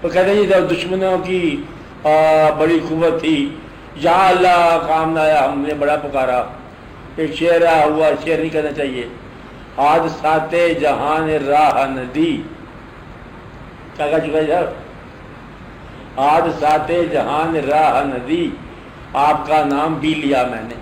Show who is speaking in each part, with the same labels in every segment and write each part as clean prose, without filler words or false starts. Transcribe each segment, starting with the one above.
Speaker 1: وہ کہتے ہیں جب دشمنوں کی بڑی قوت تھی، یا اللہ کام نہ آیا، ہم نے بڑا پکارا. ایک شعر ہوا، شعر نہیں کہنا چاہیے. حادثات جہان راہ ندی، کیا کہہ چکا ہے صاحب؟ حادثات جہان راہ ندی، آپ کا نام بھی لیا میں نے.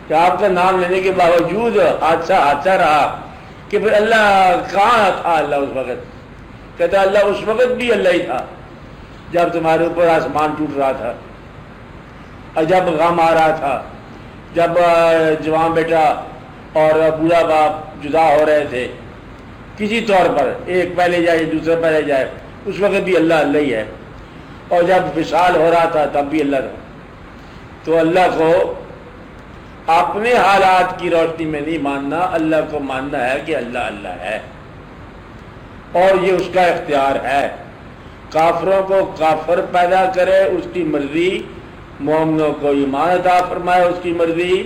Speaker 1: کہ آپ کا نام لینے کے باوجود حادثہ رہا کہ پھر اللہ کہاں تھا؟ اللہ اس وقت کہتا اللہ اس وقت بھی اللہ ہی تھا جب تمہارے اوپر آسمان ٹوٹ رہا تھا، اور جب غم آ رہا تھا، جب جوان بیٹا اور بوڑھا باپ جدا ہو رہے تھے کسی طور پر، ایک پہلے جائے دوسرا پہلے جائے، اس وقت بھی اللہ اللہ ہی ہے. اور جب وصال ہو رہا تھا تب بھی اللہ تھا. تو اللہ کو اپنے حالات کی روشنی میں نہیں ماننا، اللہ کو ماننا ہے کہ اللہ اللہ ہے، اور یہ اس کا اختیار ہے. کافروں کو کافر پیدا کرے اس کی مرضی، مومنوں کو ایمان عطا فرمائے اس کی مرضی،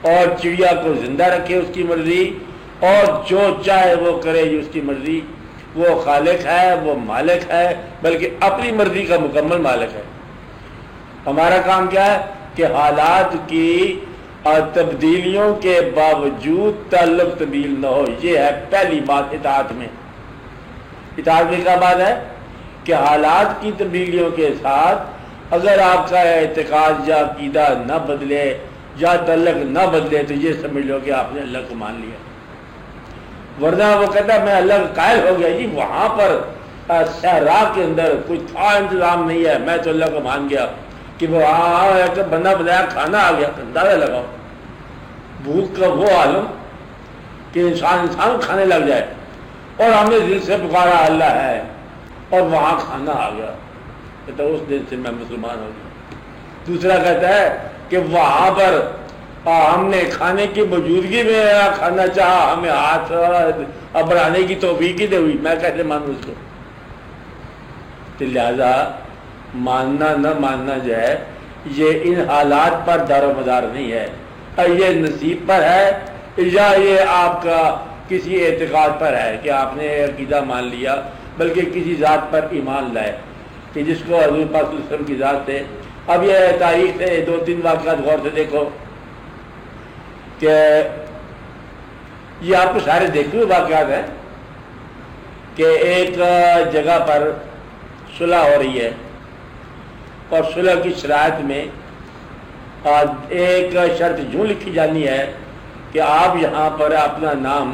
Speaker 1: اور چڑیا کو زندہ رکھے اس کی مرضی، اور جو چاہے وہ کرے اس کی مرضی. وہ خالق ہے، وہ مالک ہے، بلکہ اپنی مرضی کا مکمل مالک ہے. ہمارا کام کیا ہے کہ حالات کی اور تبدیلیوں کے باوجود تعلق تبدیل نہ ہو. یہ ہے پہلی بات اطاعت میں. اطاعت میں کیا بات ہے کہ حالات کی تبدیلیوں کے ساتھ اگر آپ کا اعتقاد یا عقیدہ نہ بدلے یا تعلق نہ بدلے تو یہ سمجھ لو کہ آپ نے اللہ کو مان لیا. ورنہ وہ کہتا ہے میں اللہ کا قائل ہو گیا. جی وہاں پر صحرا کے اندر کوئی تھا انتظام نہیں ہے، میں تو اللہ کو مان گیا کہ وہاں بندہ بلایا کھانا آ گیا. اندازہ لگاؤ بھوک کا وہ عالم کہ انسان کھانے لگ جائے، اور ہم نے دل سے پکارا اللہ ہے اور وہاں کھانا آ گیا. کہتا اس دن سے میں مسلمان ہو گیا. دوسرا کہتا ہے کہ وہاں پر ہم نے کھانے کی موجودگی میں کھانا چاہا، ہمیں ہاتھ بڑھانے کی توفیق ہی دے ہوئی، میں کیسے مانوں اس کو؟ تو لہذا ماننا نہ ماننا جو ہے یہ ان حالات پر دار و مدار نہیں ہے، یہ نصیب پر ہے، یا یہ آپ کا کسی اعتقاد پر ہے کہ آپ نے عقیدہ مان لیا، بلکہ کسی ذات پر ایمان لائے کہ جس کو حضور پاک صلی اللہ علیہ وسلم کی ذات سے. اب یہ تاریخ سے 2-3 واقعات غور سے دیکھو کہ یہ آپ کو سارے دیکھے ہوئے واقعات ہیں کہ ایک جگہ پر صلح ہو رہی ہے، اور صلح کی شرائط میں ایک شرط یوں لکھی جانی ہے کہ آپ یہاں پر اپنا نام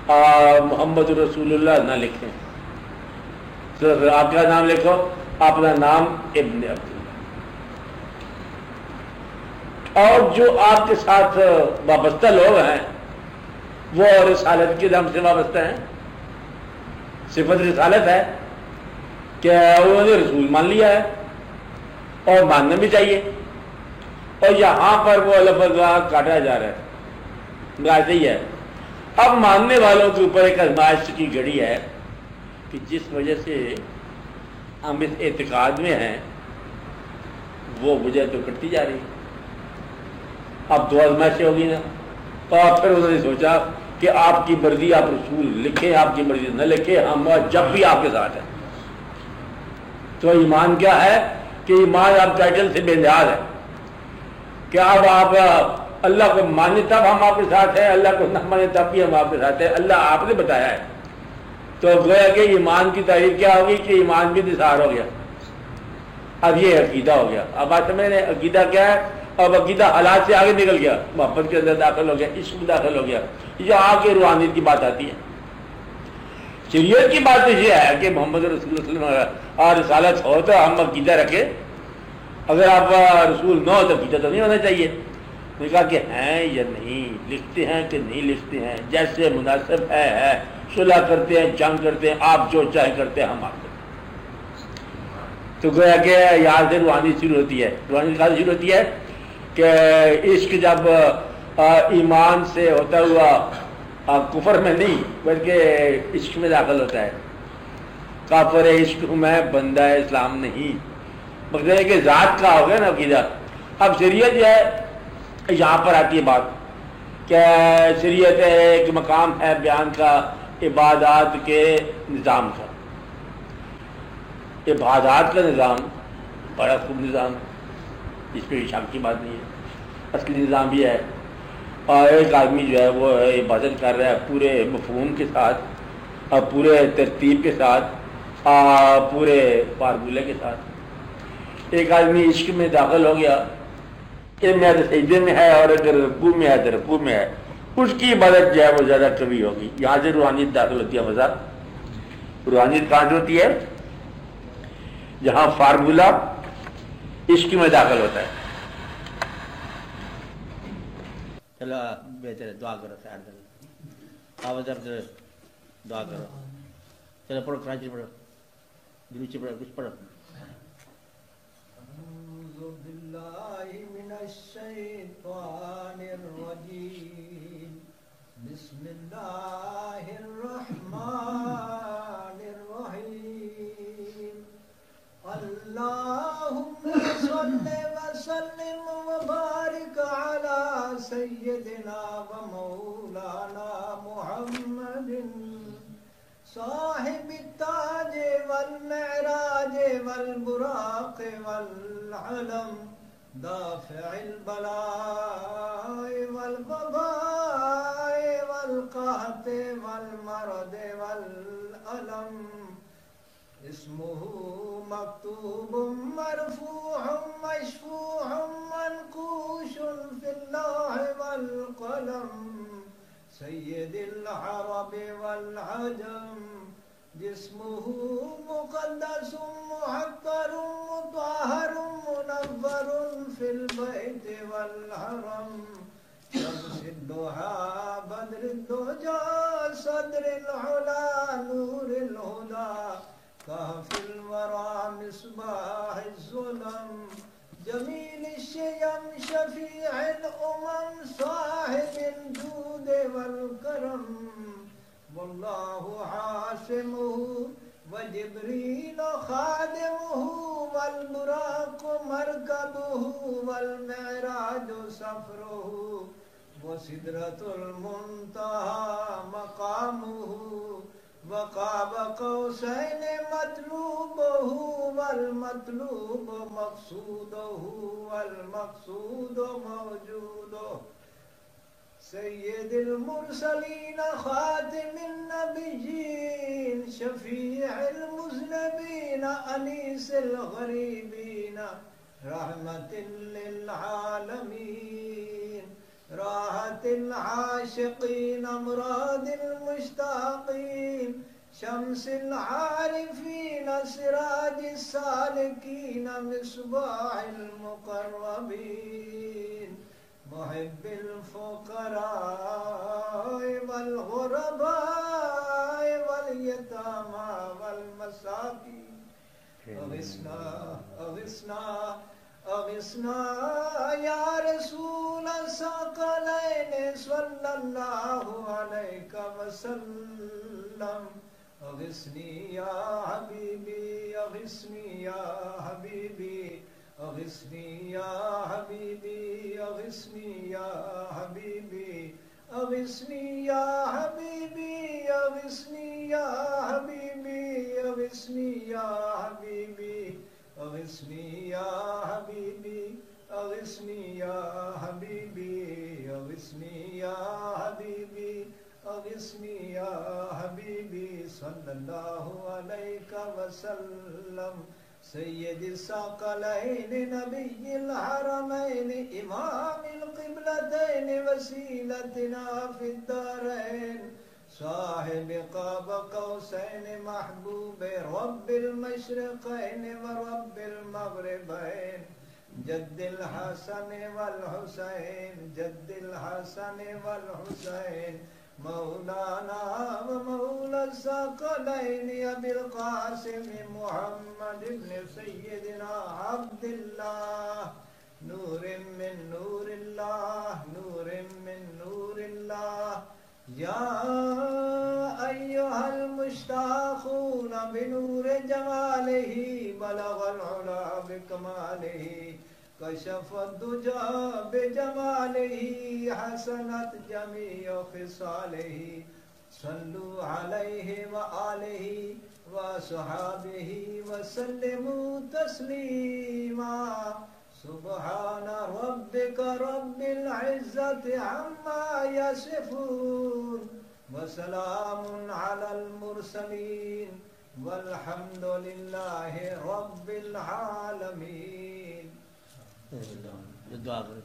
Speaker 1: محمد رسول اللہ نہ لکھیں. آپ کا نام لکھو، اپنا نام ابن عبداللہ، اور جو آپ کے ساتھ وابستہ لوگ ہیں وہ رسالت کے نام سے وابستہ ہیں. صفت رسالت ہے کہ انہوں نے رسول مان لیا ہے اور ماننا بھی چاہیے، اور یہاں پر وہ لفظ کاٹا جا رہا ہے. ایسے ہی ہے. اب ماننے والوں کے اوپر ایک آزمائش کی گھڑی ہے کہ جس وجہ سے ہم اس اعتقاد میں ہیں وہ وجہ تو کٹتی جا رہی ہے. اب 2 آزمائشیں ہوگی نا، تو پھر انہوں نے سوچا کہ آپ کی مرضی آپ رسول لکھیں، آپ کی مرضی نہ لکھیں، ہم جب بھی آپ کے ساتھ ہیں. تو ایمان کیا ہے کہ ایمان آپ ٹائٹل سے بے نیاز ہے کہ اب آپ اللہ کو مانے تب ہم آپ کے ساتھ ہیں، اللہ کو نہ مانے تب بھی ہم آپ کے ساتھ ہیں. اللہ آپ نے بتایا ہے. تو گویا کہ ایمان کی تعریف کیا ہوگی کہ ایمان بھی نثار ہو گیا. اب یہ عقیدہ ہو گیا. اب بات سمجھ رہے ہیں عقیدہ کیا ہے؟ اب عقیدہ حالات سے آگے نکل گیا، محبت کے اندر داخل ہو گیا، عشق میں داخل ہو گیا. یہ آگے روحانیت کی بات آتی ہے. شریعت کی بات تو یہ ہے کہ محمد رسول اللہ صلی اللہ علیہ وسلم اور رسالت ہو تو ہم عقیدہ رکھیں، اگر آپ رسول نہ ہو تو عقیدہ تو نہیں ہونا چاہیے. نے کہا کہ ہیں یا نہیں، لکھتے ہیں کہ نہیں لکھتے ہیں، جیسے مناسب ہے، صلح کرتے ہیں، جنگ کرتے ہیں، آپ جو چاہے کرتے ہیں، ہم آپ کرتے ہیں. تو گویا کہ یہاں سے روحانی شروع ہوتی ہے. روحانی کہاں شروع ہوتی ہے کہ عشق جب ایمان سے ہوتا ہوا کفر میں نہیں بلکہ عشق میں داخل ہوتا ہے. کافر عشق میں بندہ اسلام نہیں، مگر کہ ذات کا ہو گیا نا عقیدہ. اب شریعت جو ہے یہاں پر آتی ہے بات کہ شریعت ایک مقام ہے بیان کا عبادات کے نظام کا. عبادات کا نظام بڑا خوب نظام، اس پہ شک کی بات نہیں ہے، اصلی نظام بھی ہے۔ اور ایک آدمی جو ہے وہ عبادت کر رہا ہے پورے مفہوم کے ساتھ اور پورے ترتیب کے ساتھ اور پورے فارمولے کے ساتھ۔ ایک آدمی عشق میں داخل ہو گیا، علم ہے تو سجدے میں ہے، اور اگر رکوع میں ہے تو رکوع میں ہے، اس کی عبادت جو ہے وہ زیادہ قوی ہوگی۔ یہاں سے روحانیت داخل ہوتی ہے۔ مزہ روحانیت کہاں سے ہوتی ہے؟ جہاں فارمولہ عشق میں داخل ہوتا ہے۔ چلو بہتر ہے، دعا کرو، خیر کرو، آواز ادھر دعا کرو، چلو پڑھو، کراچی پڑھو، دروچی پڑھو، کچھ پڑھو۔
Speaker 2: اعوذ باللہ من الشیطان الرجیم، بسم اللہ الرحمن الرحیم، اللہم صل وسلم وبارک علی سیدنا و مولانا محمد صاحب التاج والمعراج والبراق والعلم، دافع البلاء والوباء والقحط والمرض والألم، اسمه مكتوب مرفوع مشفوع منقوش في اللوح والقلم، سید العرب والعجم، جسمه مقدس محقر مطهر منور في البيت والحرم، شمس الضحى بدر الدجى صدر العلا نور الهدى، كهف الورى مصباح الظلم، جمیل الشیم شفیع الامم، صاحب الجود والکرم، واللہ عاصمہ وجبریل خادمہ، والبراق مرکبہ، والمعراج سفرہ، وسدرۃ المنتہی مقامہ، وقاب قوسین مطلوبہ، والمطلوب مقصودہ، والمقصود موجودہ، سید المرسلین خاتم النبیین، شفیع المذنبین انیس الغریبین، رحمت للعالمین، راحت العاشقین، امراض المشتاقین، شمس العارفین، سراج السالکین، مصباح المقربین، محب الفقراء والغرباء والیتامى والمساکین، اغثنا اغثنا اغثنا یا رسول الثقلین صلی اللہ علیہ وسلم، اغثنی یا حبیبی، اغثنی یا حبیبی، اغثنی یا حبیبی، اغثنی یا حبیبی، اغثنی یا حبیبی، اغثنی یا حبیبی، اغثنی یا حبیبی، اغثنی یا حبیبی، اغثنی یا حبیبی، اغثنی یا حبیبی، اغثنی یا حبیبی، صلی اللہ علیہ وسلم، سید الثقلین نبی الحرمین، امام القبلتین، وسیلتنا فی الدارین، صاحب قاب قوسین، محبوب رب المشرقین ورب المغربین، جد الحسن والحسین، جد الحسن والحسین، مولانا و مولا الثقلین، ابی القاسم محمد ابن سیدنا عبداللہ، نور من نور اللہ، نور من نور اللہ، یا ایہا المشتاقون بنور جمالہ، بلغ العلا بکمالہ، کشف الدجى بجماله، حسنت جميع خصاله، صلوا عليه وآله وصحابه وسلموا تسليما سبحان ربك رب العزة عما يصفون وسلام على المرسلين والحمد لله رب العالمين.
Speaker 1: دعا کریں.